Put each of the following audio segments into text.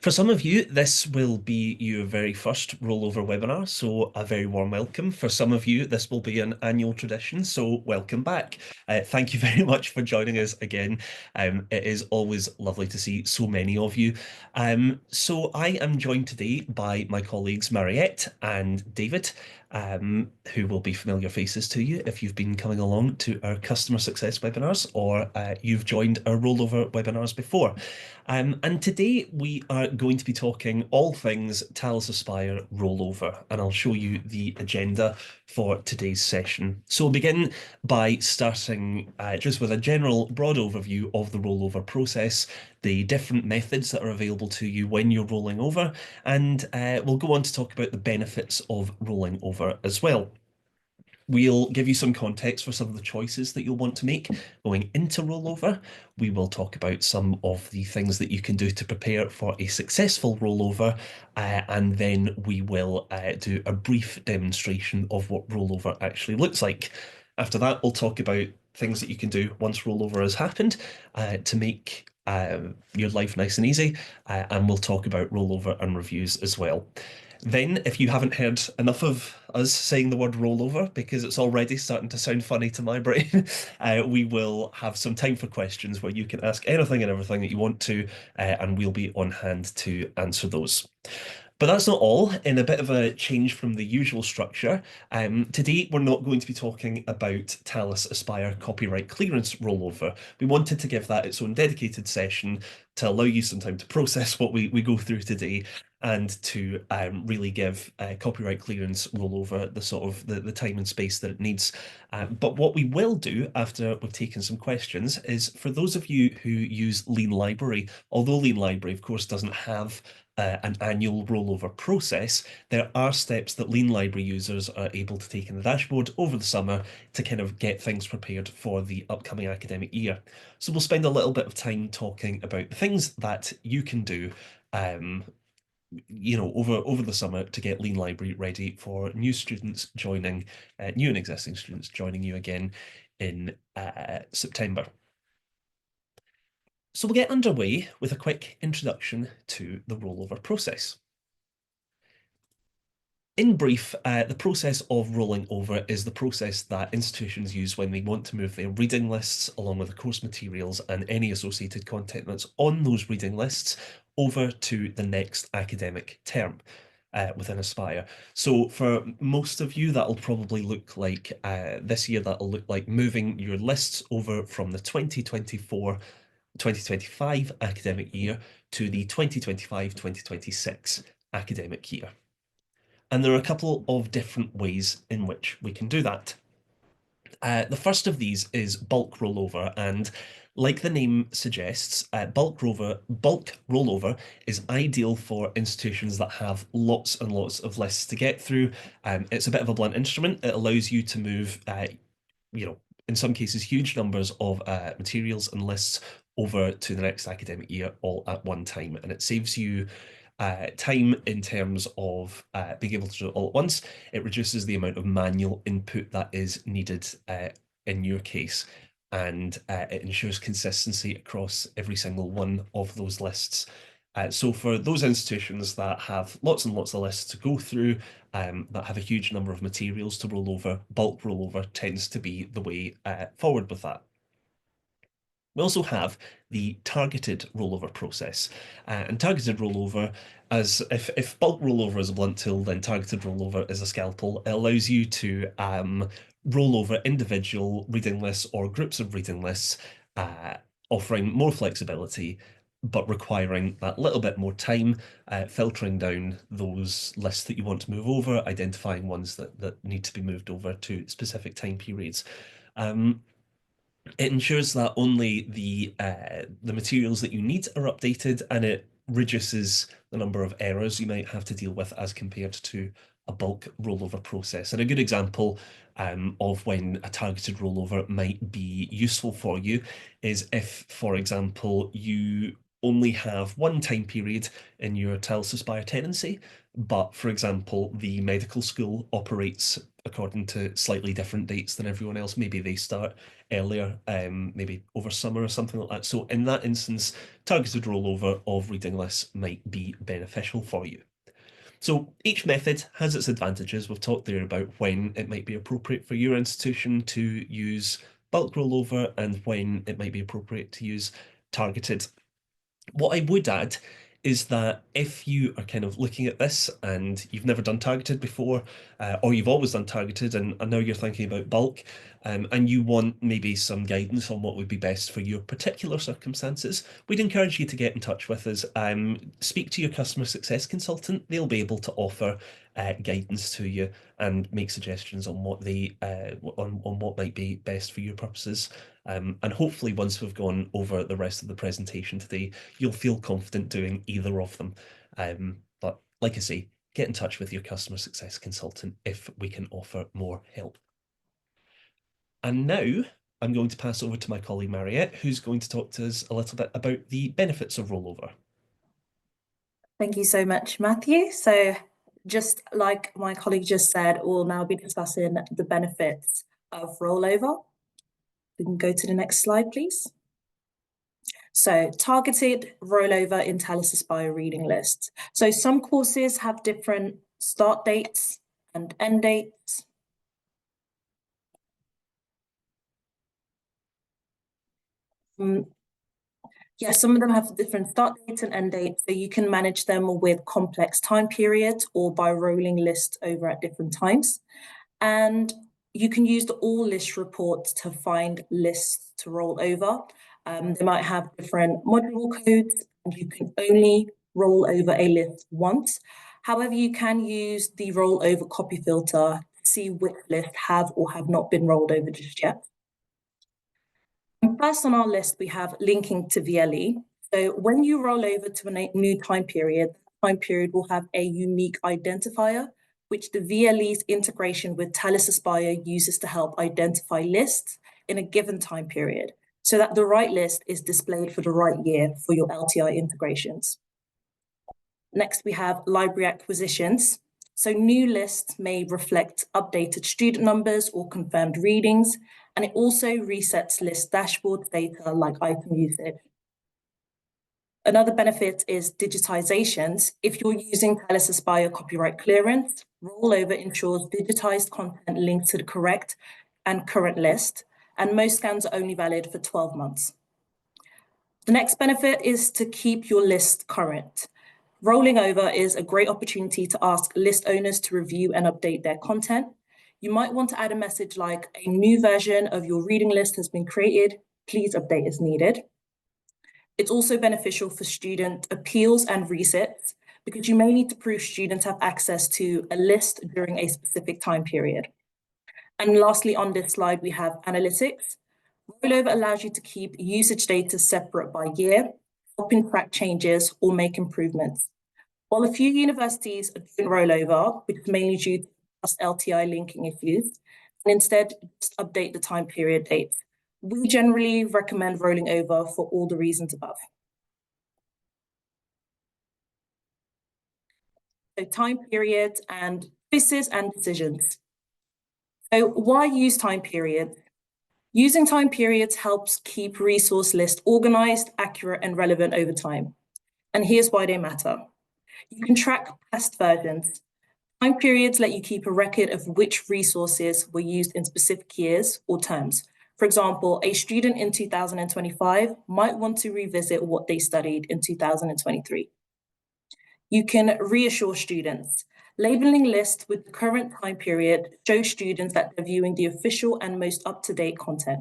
For some of you, this will be your very first rollover webinar, so a very warm welcome. For some of you, this will be an annual tradition, so welcome back. Thank you very much for joining us again. It is always lovely to see so many of you. So I am joined today by my colleagues Mariette and David, who will be familiar faces to you if you've been coming along to our customer success webinars or you've joined our rollover webinars before. And today we are going to be talking all things Talis Aspire rollover, and I'll show you the agenda for today's session. So we'll begin by starting just with a general broad overview of the rollover process, the different methods that are available to you when you're rolling over, and we'll go on to talk about the benefits of rolling over as well. We'll give you some context for some of the choices that you'll want to make going into rollover. We will talk about some of the things that you can do to prepare for a successful rollover, and then we will do a brief demonstration of what rollover actually looks like. After that, we'll talk about things that you can do once rollover has happened to make your life nice and easy, and we'll talk about rollover and reviews as well. Then, if you haven't heard enough of us saying the word rollover, because it's already starting to sound funny to my brain, we will have some time for questions where you can ask anything and everything that you want to, and we'll be on hand to answer those. But that's not all. In a bit of a change from the usual structure, today we're not going to be talking about Talis Aspire copyright clearance rollover. We wanted to give that its own dedicated session to allow you some time to process what we go through today and to really give copyright clearance rollover the sort of the time and space that it needs. But what we will do after we've taken some questions is for those of you who use Lean Library, although Lean Library, of course, doesn't have an annual rollover process, there are steps that Lean Library users are able to take in the dashboard over the summer to kind of get things prepared for the upcoming academic year. So we'll spend a little bit of time talking about the things that you can do um, over the summer to get Lean Library ready for new students joining, new and existing students joining you again in September. So we'll get underway with a quick introduction to the rollover process. In brief, the process of rolling over is the process that institutions use when they want to move their reading lists, along with the course materials and any associated content that's on those reading lists, over to the next academic term within Aspire. So for most of you, that'll probably look like this year, that'll look like moving your lists over from the 2024-2025 academic year to the 2025-2026 academic year. And there are a couple of different ways in which we can do that. The first of these is bulk rollover, and like the name suggests, bulk rollover is ideal for institutions that have lots and lots of lists to get through. It's a bit of a blunt instrument. It allows you to move, in some cases, huge numbers of materials and lists over to the next academic year all at one time, and it saves you time in terms of being able to do it all at once. It reduces the amount of manual input that is needed in your case, and it ensures consistency across every single one of those lists. So for those institutions that have lots and lots of lists to go through, that have a huge number of materials to roll over, bulk rollover tends to be the way forward with that. We also have the targeted rollover process. And targeted rollover, as if bulk rollover is a blunt tool, then targeted rollover is a scalpel. It allows you to roll over individual reading lists or groups of reading lists, offering more flexibility, but requiring that little bit more time, filtering down those lists that you want to move over, identifying ones that need to be moved over to specific time periods. It ensures that only the materials that you need are updated, and it reduces the number of errors you might have to deal with as compared to a bulk rollover process. And a good example of when a targeted rollover might be useful for you is if, for example, you only have one time period in your Talis Aspire tenancy, but for example, the medical school operates according to slightly different dates than everyone else. Maybe they start earlier, maybe over summer or something like that. So in that instance, targeted rollover of reading lists might be beneficial for you. So each method has its advantages. We've talked there about when it might be appropriate for your institution to use bulk rollover and when it might be appropriate to use targeted. What I would add is that if you are kind of looking at this and you've never done targeted before, or you've always done targeted and now you're thinking about bulk, and you want maybe some guidance on what would be best for your particular circumstances, we'd encourage you to get in touch with us. Speak to your customer success consultant. They'll be able to offer guidance to you and make suggestions on what on what might be best for your purposes. And hopefully, once we've gone over the rest of the presentation today, you'll feel confident doing either of them. But like I say, get in touch with your customer success consultant if we can offer more help. And now I'm going to pass over to my colleague Mariette, who's going to talk to us a little bit about the benefits of rollover. Thank you so much, Matthew. So just like my colleague just said, we'll now be discussing the benefits of rollover. We can go to the next slide, please. So targeted rollover in Talis Aspire reading lists. So some courses have different start dates and end dates. Yes, some of them have different start dates and end dates, so you can manage them with complex time periods or by rolling lists over at different times. And you can use the all list reports to find lists to roll over. They might have different module codes, and you can only roll over a list once. However, you can use the rollover copy filter to see which lists have or have not been rolled over just yet. And first on our list, we have linking to VLE. So when you roll over to a new time period will have a unique identifier, which the VLE's integration with Talis Aspire uses to help identify lists in a given time period, so that the right list is displayed for the right year for your LTI integrations. Next, we have library acquisitions. So new lists may reflect updated student numbers or confirmed readings, and it also resets list dashboard data like item usage. Another benefit is digitizations. If you're using Talis Aspire copyright clearance, rollover ensures digitized content linked to the correct and current list, and most scans are only valid for 12 months. The next benefit is to keep your list current. Rolling over is a great opportunity to ask list owners to review and update their content. You might want to add a message like, a new version of your reading list has been created, please update as needed. It's also beneficial for student appeals and resets because you may need to prove students have access to a list during a specific time period. And lastly, on this slide, we have analytics. Rollover allows you to keep usage data separate by year, helping track changes or make improvements. While a few universities are doing rollover, which is mainly due to LTI linking issues, and instead just update the time period dates, we generally recommend rolling over for all the reasons above. So time periods and choices and decisions. So why use time periods? Using time periods helps keep resource lists organized, accurate, and relevant over time. And here's why they matter. You can track past versions. Time periods let you keep a record of which resources were used in specific years or terms. For example, a student in 2025 might want to revisit what they studied in 2023. You can reassure students. Labeling lists with the current time period shows students that they're viewing the official and most up-to-date content.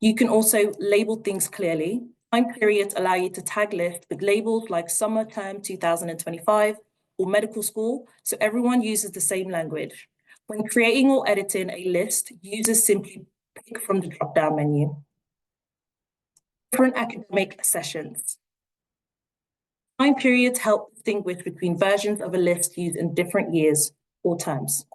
You can also label things clearly. Time periods allow you to tag lists with labels like summer term 2025 or medical school, so everyone uses the same language. When creating or editing a list, users simply pick from the drop-down menu. Different academic sessions. Time periods help distinguish between versions of a list used in different years or terms.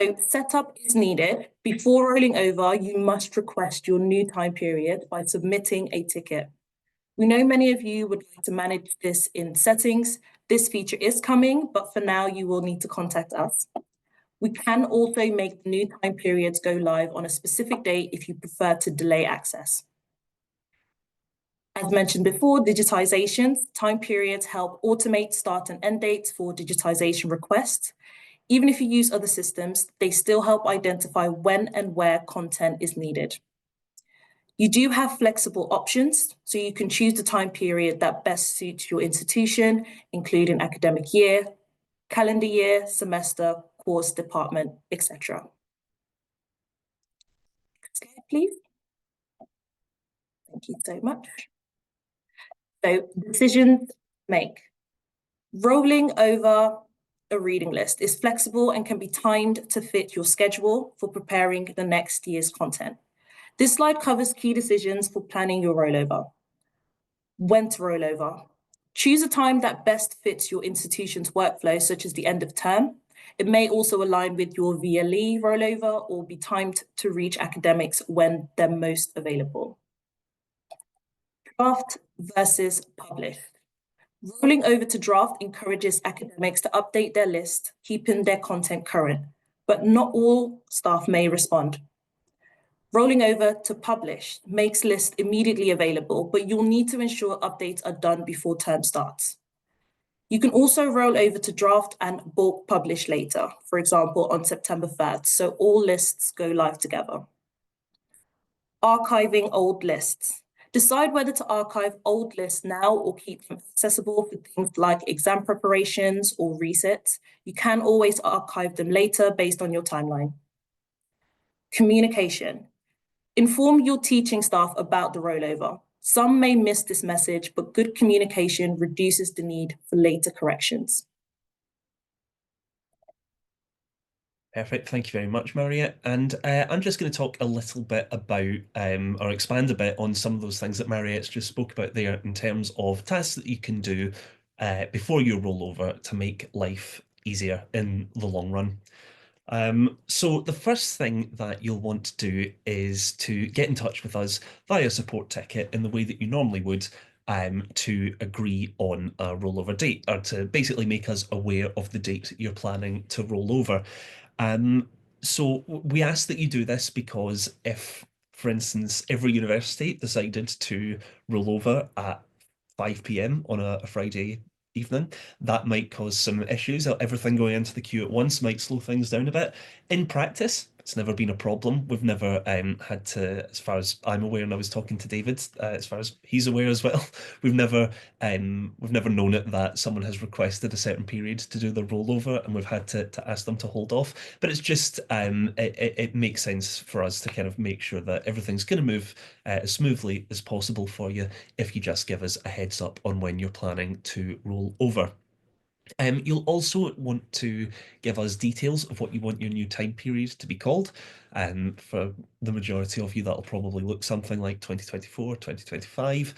So setup is needed. Before rolling over, you must request your new time period by submitting a ticket. We know many of you would like to manage this in settings. This feature is coming, but for now you will need to contact us. We can also make the new time periods go live on a specific date if you prefer to delay access. As mentioned before, digitizations, time periods help automate start and end dates for digitization requests. Even if you use other systems, they still help identify when and where content is needed. You do have flexible options, so you can choose the time period that best suits your institution, including academic year, calendar year, semester, course, department, etc. Next slide, please. Thank you so much. So, decisions to make. Rolling over a reading list is flexible and can be timed to fit your schedule for preparing the next year's content. This slide covers key decisions for planning your rollover. When to roll over. Choose a time that best fits your institution's workflow, such as the end of term. It may also align with your VLE rollover or be timed to reach academics when they're most available. Draft versus publish. Rolling over to draft encourages academics to update their list, keeping their content current, but not all staff may respond. Rolling over to publish makes lists immediately available, but you'll need to ensure updates are done before term starts. You can also roll over to draft and bulk publish later, for example, on September 3rd, so all lists go live together. Archiving old lists. Decide whether to archive old lists now or keep them accessible for things like exam preparations or resets. You can always archive them later based on your timeline. Communication. Inform your teaching staff about the rollover. Some may miss this message, but good communication reduces the need for later corrections. Perfect. Thank you very much, Maria. And I'm just going to talk a little bit about, or expand a bit on some of those things that Mariette's just spoke about there in terms of tasks that you can do before you roll over to make life easier in the long run. So the first thing that you'll want to do is to get in touch with us via support ticket in the way that you normally would to agree on a rollover date, or to basically make us aware of the date that you're planning to roll over. So we ask that you do this because if, for instance, every university decided to roll over at 5 p.m. on a Friday evening, that might cause some issues. Everything going into the queue at once might slow things down a bit. In practice, it's never been a problem. We've never had to, as far as I'm aware, and I was talking to David, as far as he's aware as well, we've never known it that someone has requested a certain period to do the rollover, and we've had to ask them to hold off. But it's just it makes sense for us to kind of make sure that everything's going to move as smoothly as possible for you if you just give us a heads up on when you're planning to roll over. You'll also want to give us details of what you want your new time period to be called. For the majority of you, that'll probably look something like 2024, 2025.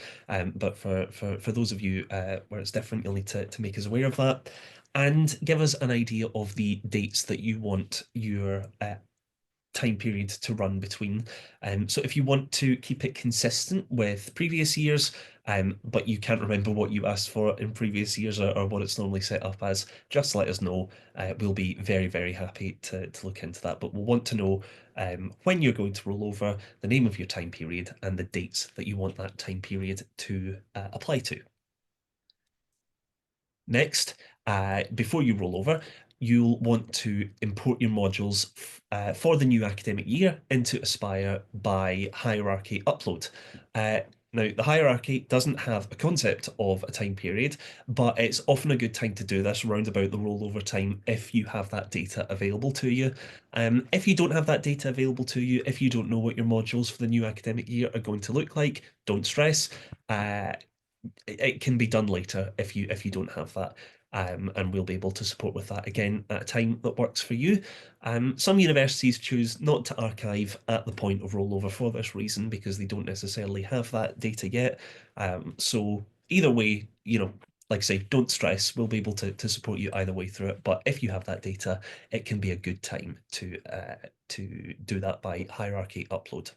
But for those of you where it's different, you'll need to make us aware of that. And give us an idea of the dates that you want your time period to run between. So if you want to keep it consistent with previous years, but you can't remember what you asked for in previous years, or what it's normally set up as, just let us know. We'll be very, very happy to look into that. But we'll want to know when you're going to roll over, the name of your time period, and the dates that you want that time period to apply to. Next, before you roll over, you'll want to import your modules for the new academic year into Aspire by hierarchy upload. Now, the hierarchy doesn't have a concept of a time period, but it's often a good time to do this round about the rollover time if you have that data available to you. If you don't have that data available to you, if you don't know what your modules for the new academic year are going to look like, don't stress. It can be done later if you don't have that. And we'll be able to support with that again at a time that works for you. Some universities choose not to archive at the point of rollover for this reason, because they don't necessarily have that data yet. So either way, like I say, don't stress. We'll be able to support you either way through it. But if you have that data, it can be a good time to do that by hierarchy upload.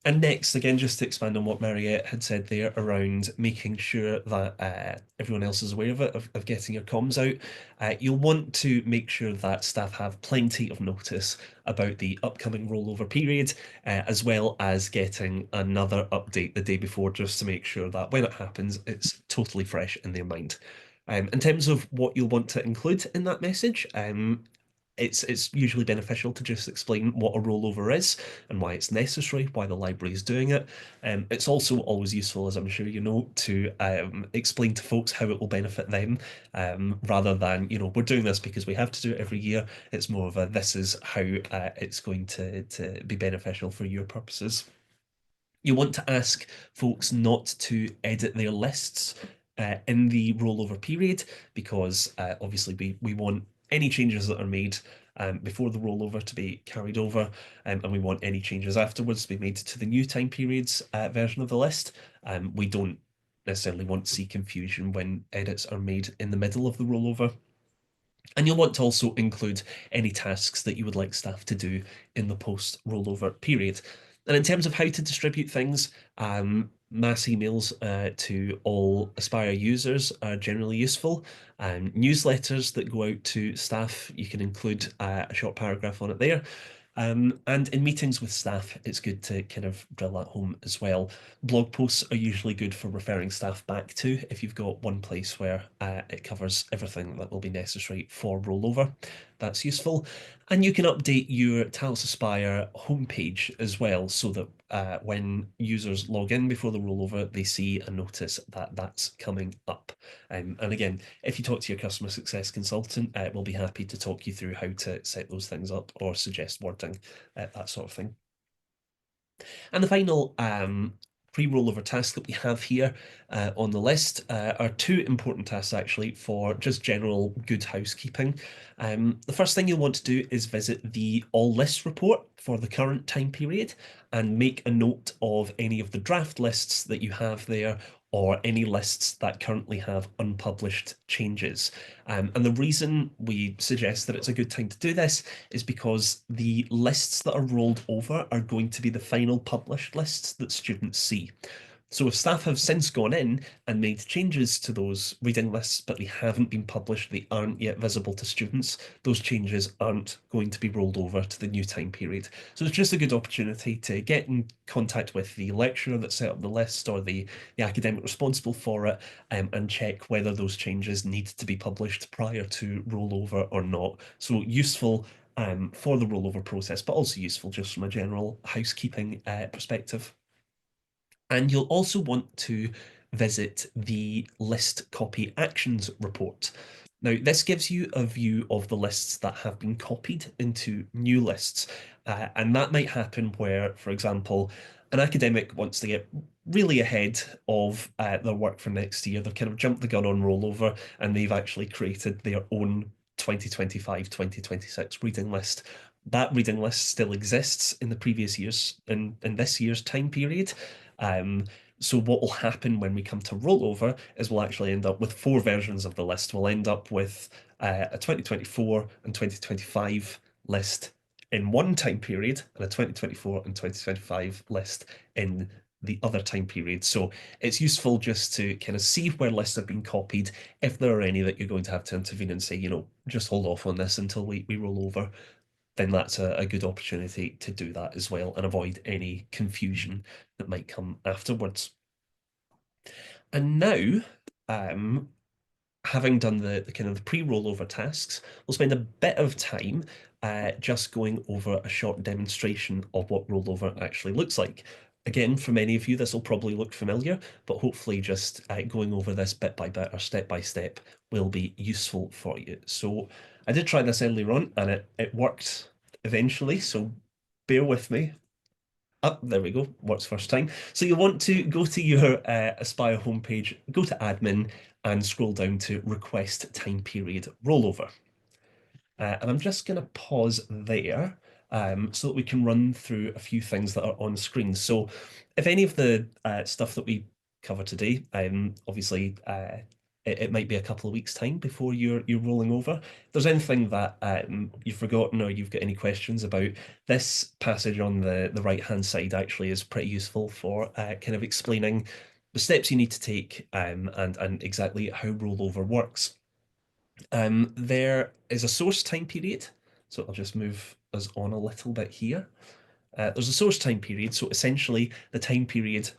And next, again, just to expand on what Mariette had said there around making sure that everyone else is aware of it, of getting your comms out, you'll want to make sure that staff have plenty of notice about the upcoming rollover period, as well as getting another update the day before, just to make sure that when it happens, it's totally fresh in their mind. In terms of what you'll want to include in that message, it's usually beneficial to just explain what a rollover is and why it's necessary, why the library is doing it. It's also always useful, as I'm sure you know, to explain to folks how it will benefit them, rather than, we're doing this because we have to do it every year. It's more of a, this is how it's going to be beneficial for your purposes. You want to ask folks not to edit their lists in the rollover period, because obviously we want any changes that are made before the rollover to be carried over, and we want any changes afterwards to be made to the new time periods version of the list. We don't necessarily want to see confusion when edits are made in the middle of the rollover. And you'll want to also include any tasks that you would like staff to do in the post rollover period. And in terms of how to distribute things, mass emails to all Aspire users are generally useful. Newsletters that go out to staff, you can include a short paragraph on it there. And in meetings with staff, it's good to kind of drill that home as well. Blog posts are usually good for referring staff back to if you've got one place where it covers everything that will be necessary for rollover. That's useful. And you can update your Talis Aspire homepage as well, so that when users log in before the rollover, they see and notice that that's coming up. And again, if you talk to your customer success consultant, we'll be happy to talk you through how to set those things up or suggest wording, that sort of thing. And the final pre-rollover task that we have here on the list are two important tasks actually for just general good housekeeping. The first thing you'll want to do is visit the all lists report for the current time period and make a note of any of the draft lists that you have there, or any lists that currently have unpublished changes. And the reason we suggest that it's a good time to do this is because the lists that are rolled over are going to be the final published lists that students see. So if staff have since gone in and made changes to those reading lists, but they haven't been published, they aren't yet visible to students, those changes aren't going to be rolled over to the new time period. So it's just a good opportunity to get in contact with the lecturer that set up the list, or the academic responsible for it, and check whether those changes need to be published prior to rollover or not. So useful for the rollover process, but also useful just from a general housekeeping perspective. And you'll also want to visit the list copy actions report. Now, this gives you a view of the lists that have been copied into new lists. And that might happen where, for example, an academic wants to get really ahead of their work for next year. They've kind of jumped the gun on rollover, and they've actually created their own 2025-2026 reading list. That reading list still exists in the previous years, in this year's time period. Um, so what will happen when we come to rollover is we'll actually end up with four versions of the list. We'll end up with a 2024 and 2025 list in one time period, and a 2024 and 2025 list in the other time period. So it's useful just to kind of see where lists have been copied, if there are any that you're going to have to intervene and say, just hold off on this until we roll over. Then that's a good opportunity to do that as well and avoid any confusion that might come afterwards. And now, um, having done the kind of the pre-rollover tasks, we'll spend a bit of time just going over a short demonstration of what rollover actually looks like. Again, for many of you, this will probably look familiar, but hopefully just going over this bit by bit or step by step will be useful for you. So I did try this earlier on, and it worked eventually, so bear with me. Up, there we go, works first time. So you want to go to your Aspire homepage, go to admin, and scroll down to request time period rollover. And I'm just going to pause there so that we can run through a few things that are on screen. So if any of the stuff that we cover today, obviously it might be a couple of weeks' time before you're rolling over. If there's anything that you've forgotten or you've got any questions about, this passage on the right-hand side actually is pretty useful for kind of explaining the steps you need to take and exactly how rollover works. There is a source time period, so I'll just move us on a little bit here. There's a source time period, so essentially the time period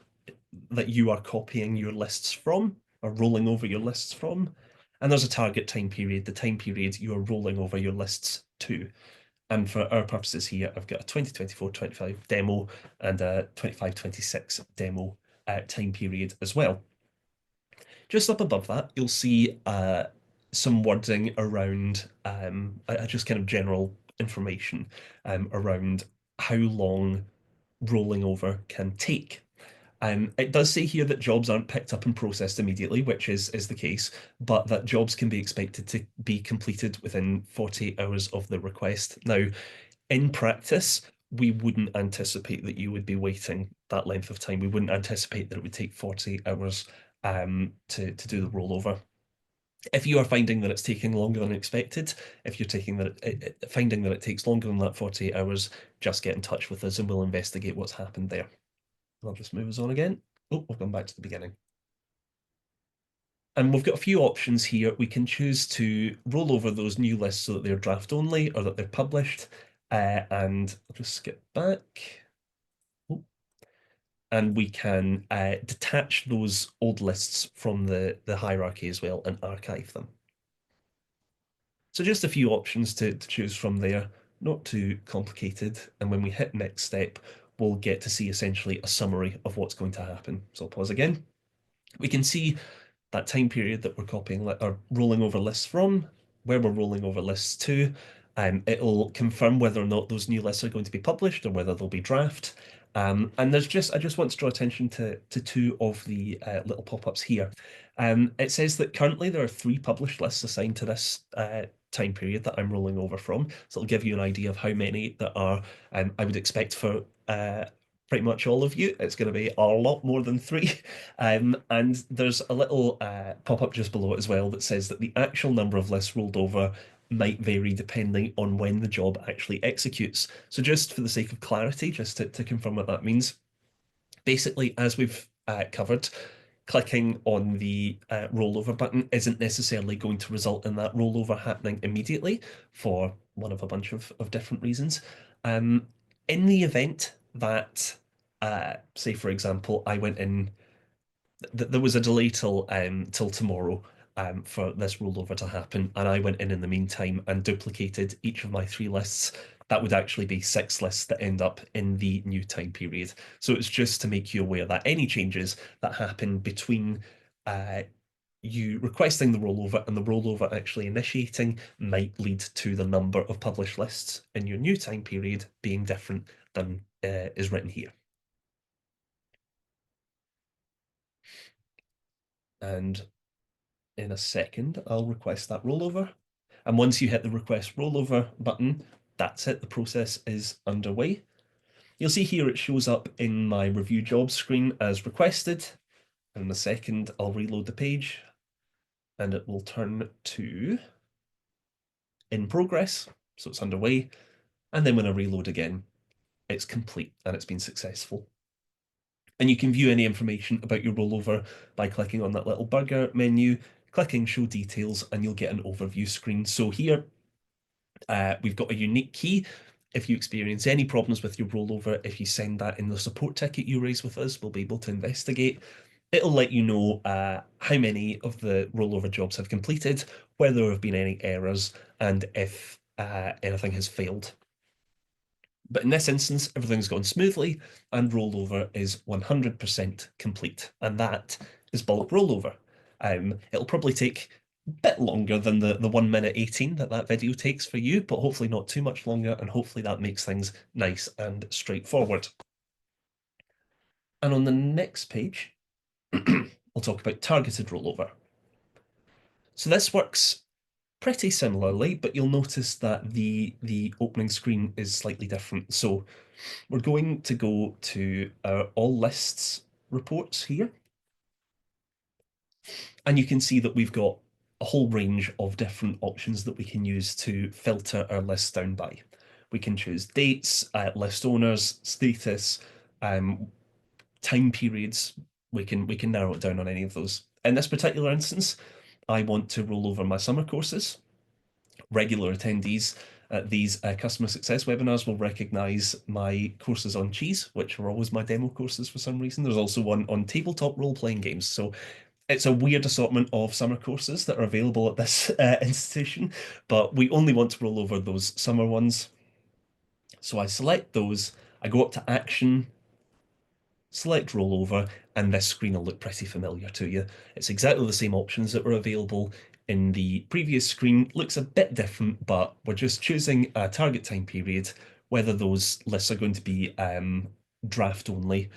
that you are copying your lists from or rolling over your lists from. And there's a target time period, the time period you are rolling over your lists to. And for our purposes here, I've got a 2024-25 demo and a 25-26 demo time period as well. Just up above that, you'll see some wording around just kind of general information around how long rolling over can take. It does say here that jobs aren't picked up and processed immediately, which is the case, but that jobs can be expected to be completed within 48 hours of the request. Now, in practice, we wouldn't anticipate that you would be waiting that length of time. We wouldn't anticipate that it would take 48 hours to do the rollover. If you are finding that it's taking longer than expected, if you're finding that it takes longer than that 48 hours, just get in touch with us and we'll investigate what's happened there. I'll just move us on again. Oh, we've gone back to the beginning. And we've got a few options here. We can choose to roll over those new lists so that they're draft only or that they're published. And I'll just skip back. Oh. And we can detach those old lists from the hierarchy as well and archive them. So just a few options to choose from there, not too complicated. And when we hit next step, we'll get to see essentially a summary of what's going to happen. So I'll pause again. We can see that time period that we're copying or rolling over lists from, where we're rolling over lists to. It'll confirm whether or not those new lists are going to be published or whether they'll be draft. And I just want to draw attention to two of the little pop-ups here. It says that currently there are 3 published lists assigned to this time period that I'm rolling over from. So it'll give you an idea of how many that are. I would expect for pretty much all of you, it's going to be a lot more than 3. And there's a little pop-up just below it as well that says that the actual number of lists rolled over might vary depending on when the job actually executes. So just for the sake of clarity, just to confirm what that means, basically, as we've covered, clicking on the rollover button isn't necessarily going to result in that rollover happening immediately for one of a bunch of different reasons. In the event that, say, for example, I went in there was a delay till tomorrow for this rollover to happen, and I went in the meantime and duplicated each of my 3 lists. That would actually be 6 lists that end up in the new time period. So it's just to make you aware that any changes that happen between you requesting the rollover and the rollover actually initiating might lead to the number of published lists in your new time period being different than is written here. And in a second, I'll request that rollover. And once you hit the request rollover button, that's it, the process is underway. You'll see here it shows up in my review jobs screen as requested. And in a second, I'll reload the page and it will turn to in progress. So it's underway. And then when I reload again, it's complete and it's been successful. And you can view any information about your rollover by clicking on that little burger menu, clicking show details, and you'll get an overview screen. So here we've got a unique key. If you experience any problems with your rollover, if you send that in the support ticket you raise with us, we'll be able to investigate. It'll let you know how many of the rollover jobs have completed, whether there have been any errors, and if anything has failed. But in this instance, everything's gone smoothly and rollover is 100% complete. And that is bulk rollover. It'll probably take a bit longer than the 1 minute 18 that video takes for you, but hopefully not too much longer. And hopefully that makes things nice and straightforward. And on the next page, we'll talk about targeted rollover. So this works pretty similarly, but you'll notice that the opening screen is slightly different. So we're going to go to our all lists reports here. And you can see that we've got a whole range of different options that we can use to filter our list down by. We can choose dates, list owners, status, um, time periods. We can narrow it down on any of those. In this particular instance, I want to roll over my summer courses. Regular attendees at these customer success webinars will recognize my courses on cheese, which are always my demo courses for some reason. There's also one on tabletop role-playing games. So it's a weird assortment of summer courses that are available at this institution, but we only want to roll over those summer ones. So I select those, I go up to action, select rollover, and this screen will look pretty familiar to you. It's exactly the same options that were available in the previous screen. Looks a bit different, but we're just choosing a target time period, whether those lists are going to be draft only.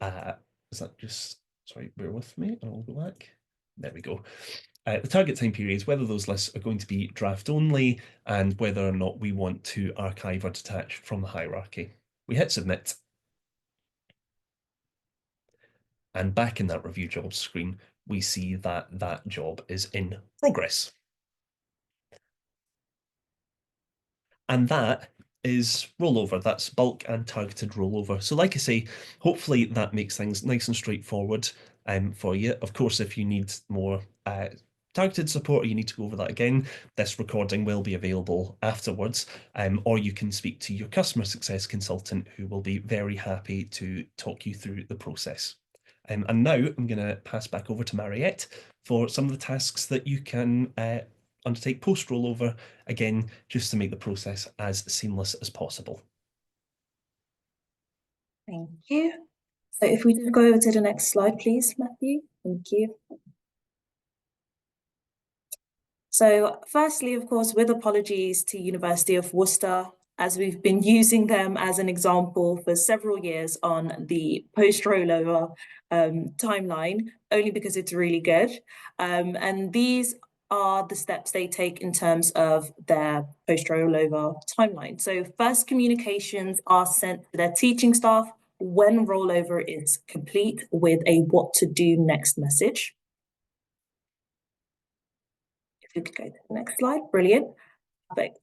Uh, is that just, sorry, bear with me, I'll go back. There we go. The target time periods, whether those lists are going to be draft only, and whether or not we want to archive or detach from the hierarchy. We hit submit, and back in that review jobs screen, we see that that job is in progress. And that is rollover. That's bulk and targeted rollover. So like I say, hopefully that makes things nice and straightforward for you. Of course, if you need more targeted support or you need to go over that again, this recording will be available afterwards, or you can speak to your customer success consultant who will be very happy to talk you through the process. And now I'm going to pass back over to Mariette for some of the tasks that you can undertake post rollover, again, just to make the process as seamless as possible. Thank you. So if we just go over to the next slide, please, Matthew. Thank you. So firstly, of course, with apologies to University of Worcester, as we've been using them as an example for several years on the post-rollover timeline, only because it's really good. And these are the steps they take in terms of their post-rollover timeline. So first, communications are sent to their teaching staff when rollover is complete with a what to do next message. If you could go to the next slide, brilliant. Perfect.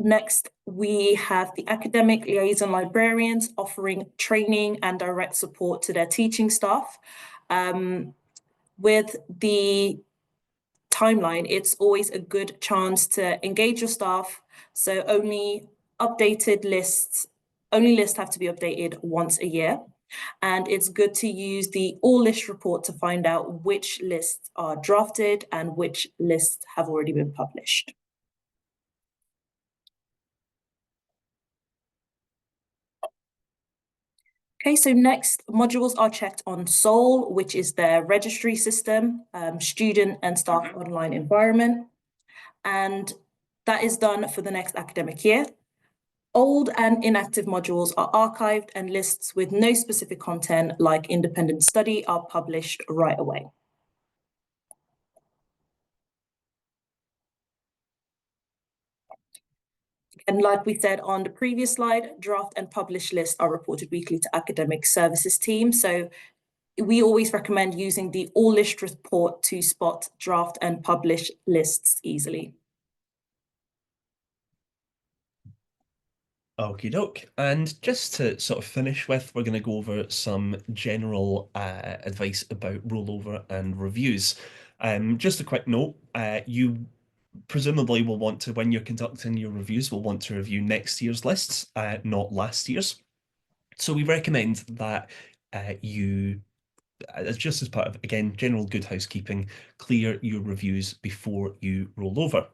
Next, we have the academic liaison librarians offering training and direct support to their teaching staff. With the timeline, it's always a good chance to engage your staff. So only lists have to be updated once a year. And it's good to use the all list report to find out which lists are drafted and which lists have already been published. Okay, so next, modules are checked on SOUL, which is their registry system, student and staff online environment. And that is done for the next academic year. Old and inactive modules are archived, and lists with no specific content, like independent study, are published right away. And like we said on the previous slide, draft and published lists are reported weekly to academic services team. So we always recommend using the all list report to spot draft and publish lists easily. Okie doke. And just to sort of finish with, we're going to go over some general advice about rollover and reviews. Just a quick note, you presumably will want to, when you're conducting your reviews, will want to review next year's lists, not last year's. So we recommend that you, just as part of, again, general good housekeeping, clear your reviews before you roll over.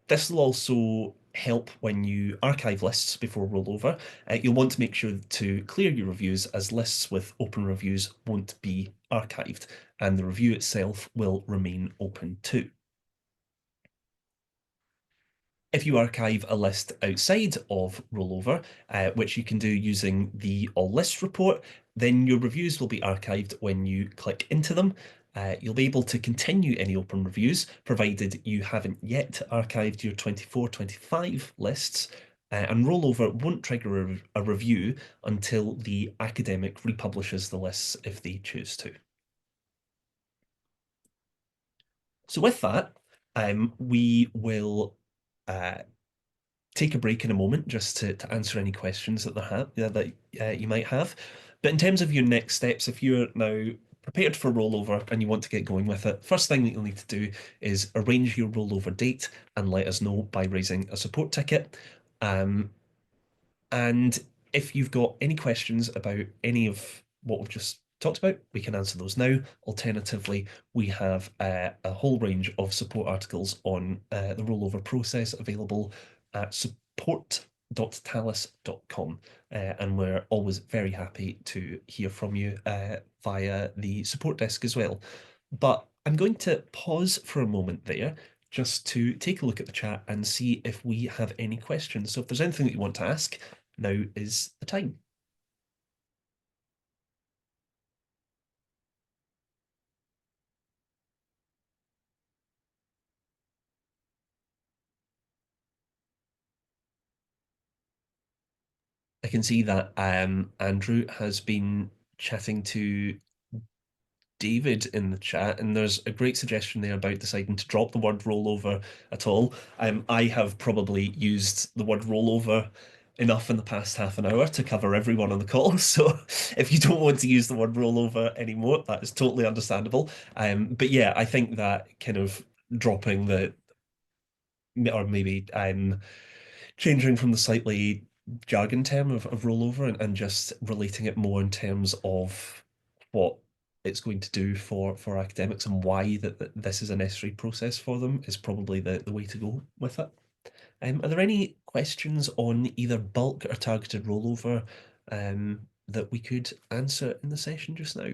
This will also help when you archive lists before rollover. You'll want to make sure to clear your reviews, as lists with open reviews won't be archived, and the review itself will remain open too. If you archive a list outside of rollover, which you can do using the all lists report, then your reviews will be archived when you click into them. You'll be able to continue any open reviews, provided you haven't yet archived your 24-25 lists, and rollover won't trigger a review until the academic republishes the lists if they choose to. So with that, we will uh, take a break in a moment just to answer any questions that you might have. But in terms of your next steps, if you're now prepared for rollover and you want to get going with it, first thing that you'll need to do is arrange your rollover date and let us know by raising a support ticket. Um, and if you've got any questions about any of what we've just talked about, we can answer those now. Alternatively, we have a whole range of support articles on the rollover process available at support.talis.com. And we're always very happy to hear from you via the support desk as well. But I'm going to pause for a moment there just to take a look at the chat and see if we have any questions. So if there's anything that you want to ask, now is the time. I can see that Andrew has been chatting to David in the chat, and there's a great suggestion there about deciding to drop the word rollover at all. I have probably used the word rollover enough in the past half an hour to cover everyone on the call. So if you don't want to use the word rollover anymore, that is totally understandable. But yeah, I think that kind of dropping the or maybe changing from the slightly jargon term of rollover and just relating it more in terms of what it's going to do for academics and why that this is a necessary process for them is probably the way to go with it. Are there any questions on either bulk or targeted rollover that we could answer in the session just now?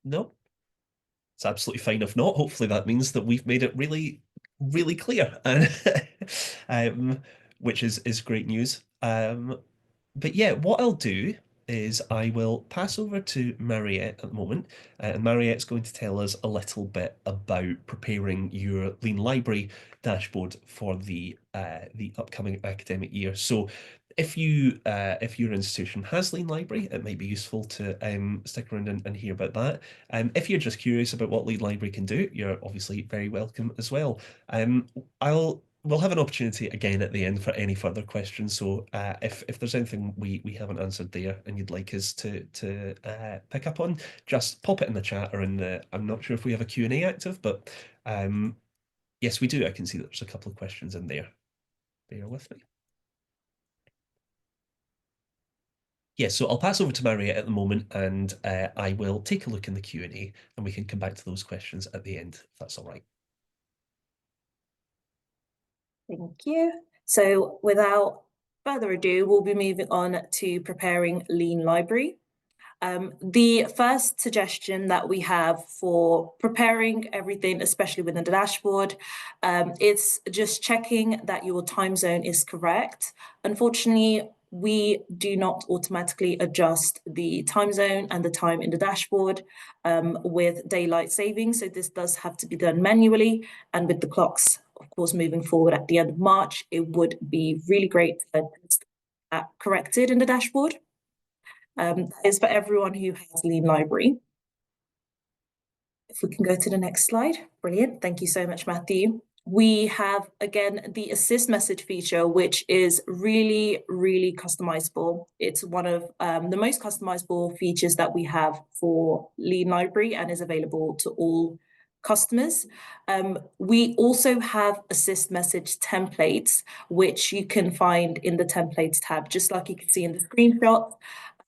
No? It's absolutely fine if not. Hopefully that means that we've made it really, really clear, and which is great news. But yeah, what I'll do is I will pass over to Mariette at the moment, and Mariette's going to tell us a little bit about preparing your Lean Library dashboard for the upcoming academic year. So if your institution has Lean Library, it might be useful to stick around and hear about that. If you're just curious about what Lean Library can do, you're obviously very welcome as well. We'll have an opportunity again at the end for any further questions. So if there's anything we haven't answered there and you'd like us to pick up on, just pop it in the chat or in the. I'm not sure if we have a Q&A active, but yes, we do. I can see that there's a couple of questions in there. Bear with me. Yes, so I'll pass over to Maria at the moment, and I will take a look in the Q&A, and we can come back to those questions at the end, if that's all right. Thank you. So without further ado, we'll be moving on to preparing Lean Library. The first suggestion that we have for preparing everything, especially within the dashboard, it's just checking that your time zone is correct. Unfortunately, we do not automatically adjust the time zone and the time in the dashboard with daylight savings. So this does have to be done manually, and with the clocks, of course, moving forward at the end of March, it would be really great to get that corrected in the dashboard. That is for everyone who has Lean Library. If we can go to the next slide. Brilliant. Thank you so much, Matthew. We have, again, the assist message feature, which is really, really customizable. It's one of the most customizable features that we have for Lean Library and is available to all customers. We also have assist message templates, which you can find in the templates tab, just like you can see in the screenshot.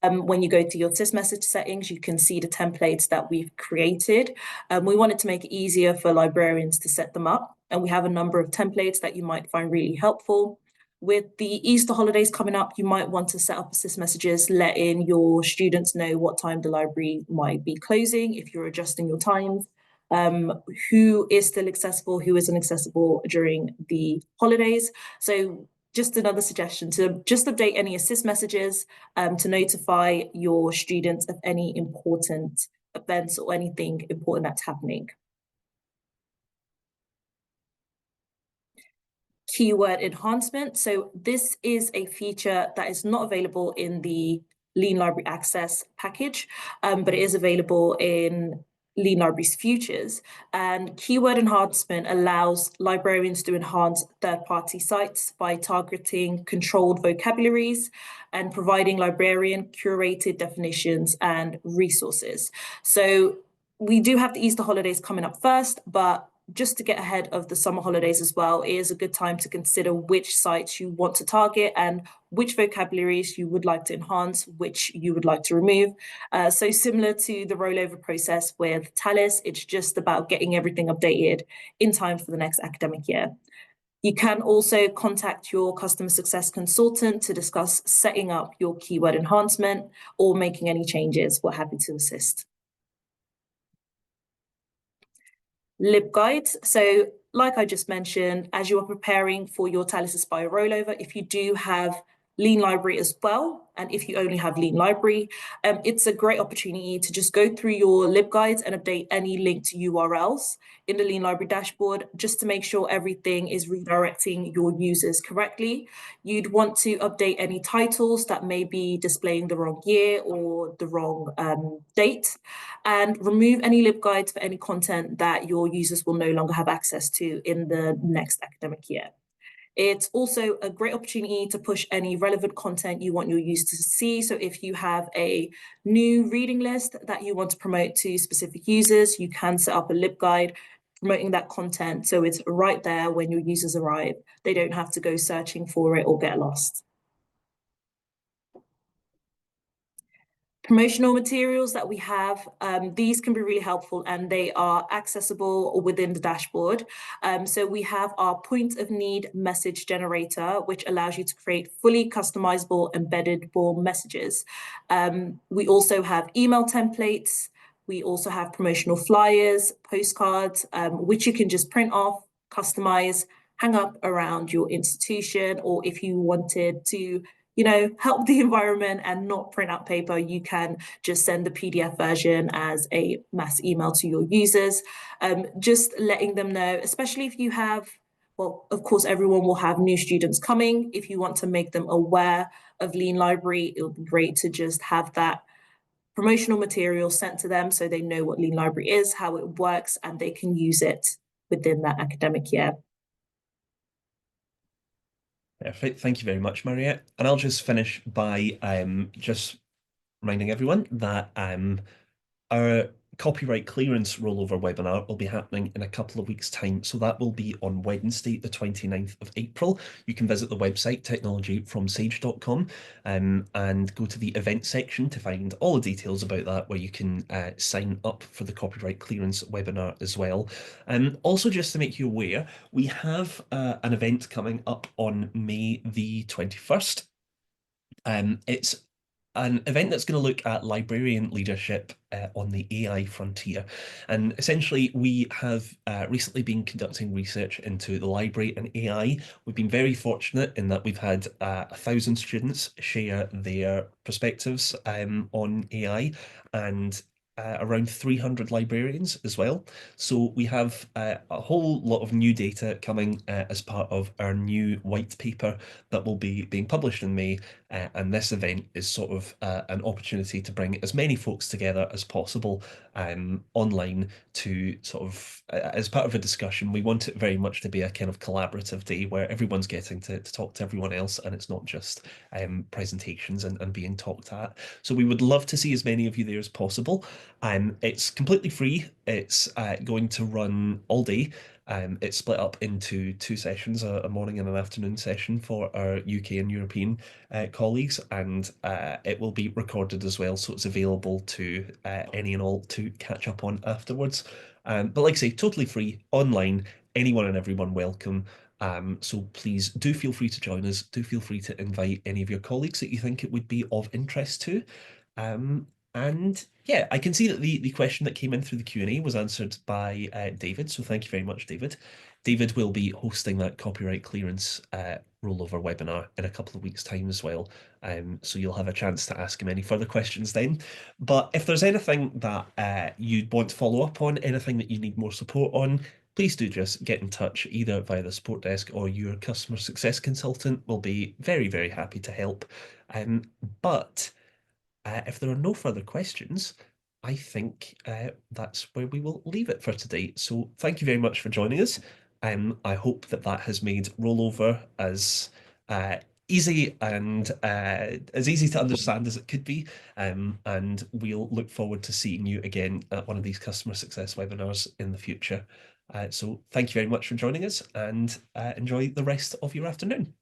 When you go to your sysmessage settings, you can see the templates that we've created. We wanted to make it easier for librarians to set them up, and we have a number of templates that you might find really helpful. With the Easter holidays coming up, you might want to set up assist messages, letting your students know what time the library might be closing, if you're adjusting your times, who is still accessible, who isn't accessible during the holidays. So just another suggestion to just update any assist messages to notify your students of any important events or anything important that's happening. keyword enhancement. So this is a feature that is not available in the Lean Library Access package, but it is available in Lean Libraries Futures. And keyword enhancement allows librarians to enhance third-party sites by targeting controlled vocabularies and providing librarian curated definitions and resources. So we do have the Easter holidays coming up first, but just to get ahead of the summer holidays as well, it is a good time to consider which sites you want to target and which vocabularies you would like to enhance, which you would like to remove. So similar to the rollover process with Talis, it's just about getting everything updated in time for the next academic year. You can also contact your customer success consultant to discuss setting up your keyword enhancement or making any changes. We're happy to assist. LibGuides. So like I just mentioned, as you are preparing for your Talis Aspire rollover, if you do have Lean Library as well, and if you only have Lean Library, it's a great opportunity to just go through your LibGuides and update any linked URLs in the Lean Library dashboard, just to make sure everything is redirecting your users correctly. You'd want to update any titles that may be displaying the wrong year or the wrong date, and remove any LibGuides for any content that your users will no longer have access to in the next academic year. It's also a great opportunity to push any relevant content you want your users to see. So if you have a new reading list that you want to promote to specific users, you can set up a LibGuide promoting that content so it's right there when your users arrive. They don't have to go searching for it or get lost. Promotional materials that we have, these can be really helpful and they are accessible within the dashboard. So we have our point of need message generator, which allows you to create fully customizable embedded form messages. We also have email templates. We also have promotional flyers, postcards, which you can just print off, customize, hang up around your institution, or if you wanted to help the environment and not print out paper, you can just send the PDF version as a mass email to your users, just letting them know, especially if you have, well, of course, everyone will have new students coming. If you want to make them aware of Lean Library, it would be great to just have that promotional material sent to them so they know what Lean Library is, how it works, and they can use it within that academic year. Perfect. Thank you very much, Mariette. And I'll just finish by just reminding everyone that our copyright clearance rollover webinar will be happening in a couple of weeks' time. So that will be on Wednesday, the 29th of April. You can visit the website technologyfromsage.com and go to the event section to find all the details about that, where you can sign up for the copyright clearance webinar as well. Also, just to make you aware, we have an event coming up on May the 21st. It's an event that's going to look at librarian leadership on the AI frontier. And essentially, we have recently been conducting research into the library and AI. We've been very fortunate in that we've had 1,000 students share their perspectives on AI, and around 300 librarians as well. So we have a whole lot of new data coming as part of our new white paper that will be being published in May. And this event is sort of an opportunity to bring as many folks together as possible online to sort of, as part of a discussion. We want it very much to be a kind of collaborative day where everyone's getting to talk to everyone else, and it's not just presentations and being talked at. So we would love to see as many of you there as possible. It's completely free. It's going to run all day. It's split up into two sessions, a morning and an afternoon session for our UK and European colleagues, and it will be recorded as well, so it's available to any and all to catch up on afterwards. But like I say, totally free, online, anyone and everyone welcome. So please do feel free to join us. Do feel free to invite any of your colleagues that you think it would be of interest to. And yeah, I can see that the question that came in through the Q&A was answered by David, so thank you very much, David. David will be hosting that copyright clearance rollover webinar in a couple of weeks' time as well, so you'll have a chance to ask him any further questions then. But if there's anything that you'd want to follow up on, anything that you need more support on, please do just get in touch either via the support desk or your customer success consultant will be very, very happy to help. Um, but if there are no further questions, I think that's where we will leave it for today. So thank you very much for joining us. I hope that that has made rollover uh, easy and as easy to understand as it could be. And we'll look forward to seeing you again at one of these customer success webinars in the future. So thank you very much for joining us and enjoy the rest of your afternoon.